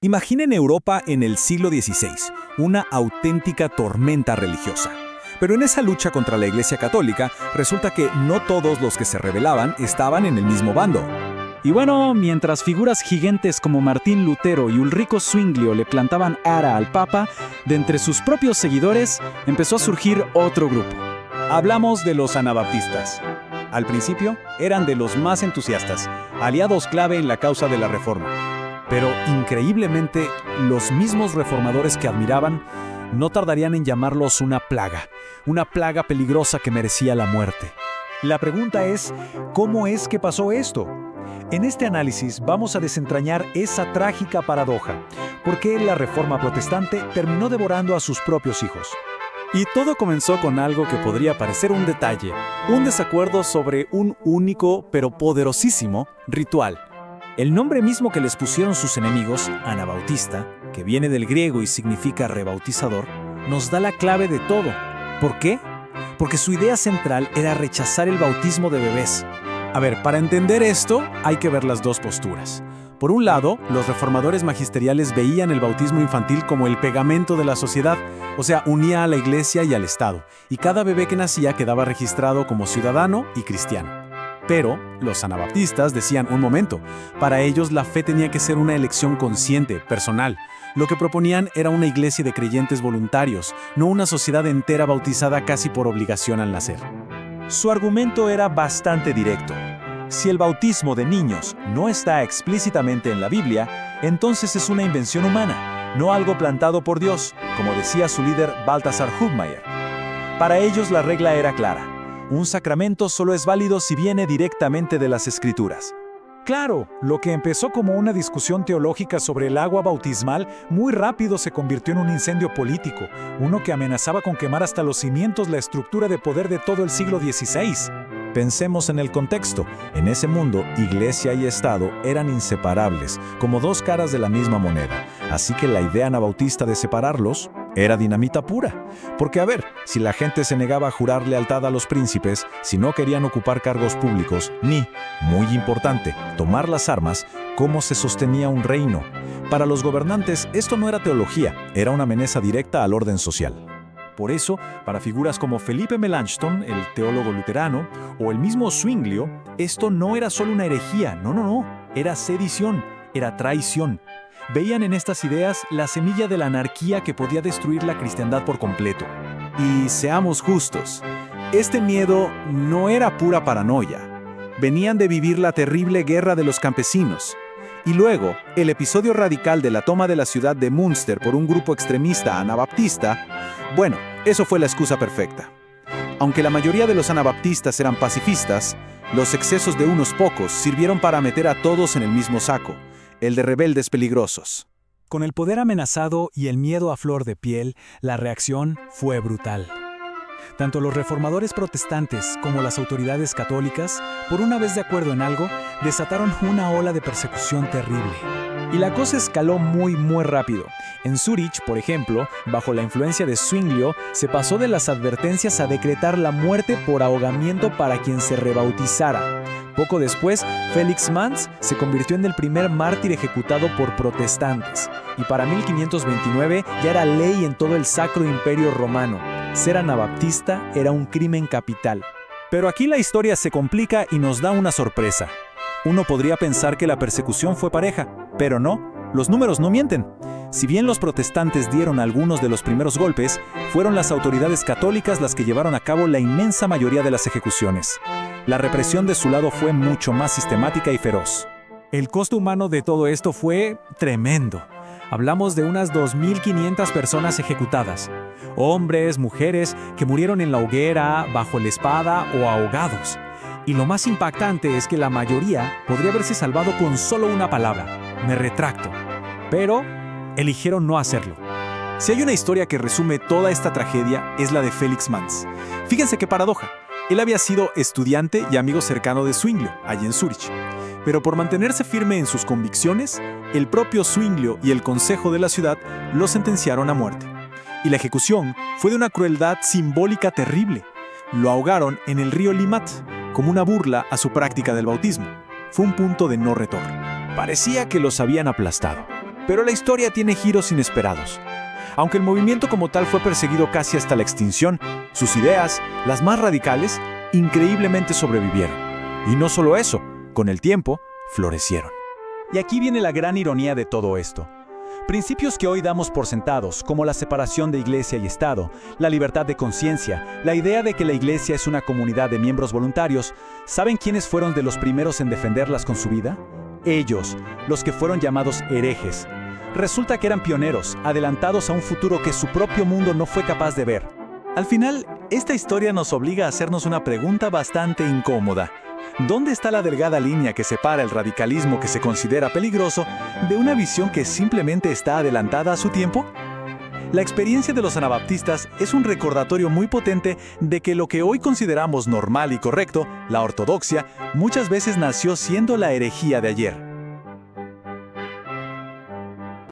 Imaginen Europa en el siglo XVI, una auténtica tormenta religiosa. Pero en esa lucha contra la Iglesia Católica, resulta que no todos los que se rebelaban estaban en el mismo bando. Y bueno, mientras figuras gigantes como Martín Lutero y Ulrico Zwinglio le plantaban ara al Papa, de entre sus propios seguidores empezó a surgir otro grupo. Hablamos de los anabaptistas. Al principio, eran de los más entusiastas, aliados clave en la causa de la Reforma. Pero, increíblemente, los mismos reformadores que admiraban no tardarían en llamarlos una plaga peligrosa que merecía la muerte. La pregunta es, ¿cómo es que pasó esto? En este análisis vamos a desentrañar esa trágica paradoja. ¿Por qué la Reforma protestante terminó devorando a sus propios hijos? Y todo comenzó con algo que podría parecer un detalle, un desacuerdo sobre un único pero poderosísimo ritual. El nombre mismo que les pusieron sus enemigos, Anabautista, que viene del griego y significa rebautizador, nos da la clave de todo. ¿Por qué? Porque su idea central era rechazar el bautismo de bebés. A ver, para entender esto, hay que ver las dos posturas. Por un lado, los reformadores magisteriales veían el bautismo infantil como el pegamento de la sociedad, o sea, unía a la iglesia y al Estado, y cada bebé que nacía quedaba registrado como ciudadano y cristiano. Pero los anabaptistas decían, un momento, para ellos la fe tenía que ser una elección consciente, personal. Lo que proponían era una iglesia de creyentes voluntarios, no una sociedad entera bautizada casi por obligación al nacer. Su argumento era bastante directo. Si el bautismo de niños no está explícitamente en la Biblia, entonces es una invención humana, no algo plantado por Dios, como decía su líder Balthasar Hubmaier. Para ellos la regla era clara. Un sacramento solo es válido si viene directamente de las Escrituras. Claro, lo que empezó como una discusión teológica sobre el agua bautismal, muy rápido se convirtió en un incendio político, uno que amenazaba con quemar hasta los cimientos la estructura de poder de todo el siglo XVI. Pensemos en el contexto. En ese mundo, Iglesia y Estado eran inseparables, como dos caras de la misma moneda. Así que la idea anabautista de separarlos era dinamita pura. Porque a ver, si la gente se negaba a jurar lealtad a los príncipes, si no querían ocupar cargos públicos, ni, muy importante, tomar las armas, ¿cómo se sostenía un reino? Para los gobernantes, esto no era teología, era una amenaza directa al orden social. Por eso, para figuras como Felipe Melanchthon, el teólogo luterano, o el mismo Zwinglio, esto no era solo una herejía, no, era sedición, era traición. Veían en estas ideas la semilla de la anarquía que podía destruir la cristiandad por completo. Y seamos justos, este miedo no era pura paranoia. Venían de vivir la terrible guerra de los campesinos. Y luego, el episodio radical de la toma de la ciudad de Münster por un grupo extremista anabaptista, bueno, eso fue la excusa perfecta. Aunque la mayoría de los anabaptistas eran pacifistas, los excesos de unos pocos sirvieron para meter a todos en el mismo saco, el de rebeldes peligrosos. Con el poder amenazado y el miedo a flor de piel, la reacción fue brutal. Tanto los reformadores protestantes como las autoridades católicas, por una vez de acuerdo en algo, desataron una ola de persecución terrible. Y la cosa escaló muy rápido. En Zúrich, por ejemplo, bajo la influencia de Zwinglio, se pasó de las advertencias a decretar la muerte por ahogamiento para quien se rebautizara. Poco después, Felix Manz se convirtió en el primer mártir ejecutado por protestantes. Y para 1529 ya era ley en todo el Sacro Imperio Romano. Ser anabaptista era un crimen capital. Pero aquí la historia se complica y nos da una sorpresa. Uno podría pensar que la persecución fue pareja, pero no, los números no mienten. Si bien los protestantes dieron algunos de los primeros golpes, fueron las autoridades católicas las que llevaron a cabo la inmensa mayoría de las ejecuciones. La represión de su lado fue mucho más sistemática y feroz. El costo humano de todo esto fue tremendo. Hablamos de unas 2.500 personas ejecutadas. Hombres, mujeres que murieron en la hoguera, bajo la espada o ahogados. Y lo más impactante es que la mayoría podría haberse salvado con solo una palabra: me retracto. Pero eligieron no hacerlo. Si hay una historia que resume toda esta tragedia, es la de Felix Manz. Fíjense qué paradoja. Él había sido estudiante y amigo cercano de Zwinglio, allí en Zúrich. Pero por mantenerse firme en sus convicciones, el propio Zwinglio y el consejo de la ciudad lo sentenciaron a muerte. Y la ejecución fue de una crueldad simbólica terrible. Lo ahogaron en el río Limmat, como una burla a su práctica del bautismo. Fue un punto de no retorno. Parecía que los habían aplastado. Pero la historia tiene giros inesperados. Aunque el movimiento como tal fue perseguido casi hasta la extinción, sus ideas, las más radicales, increíblemente sobrevivieron. Y no solo eso, con el tiempo, florecieron. Y aquí viene la gran ironía de todo esto. Principios que hoy damos por sentados, como la separación de Iglesia y Estado, la libertad de conciencia, la idea de que la Iglesia es una comunidad de miembros voluntarios, ¿saben quiénes fueron de los primeros en defenderlas con su vida? Ellos, los que fueron llamados herejes. Resulta que eran pioneros, adelantados a un futuro que su propio mundo no fue capaz de ver. Al final, esta historia nos obliga a hacernos una pregunta bastante incómoda. ¿Dónde está la delgada línea que separa el radicalismo que se considera peligroso de una visión que simplemente está adelantada a su tiempo? La experiencia de los anabaptistas es un recordatorio muy potente de que lo que hoy consideramos normal y correcto, la ortodoxia, muchas veces nació siendo la herejía de ayer.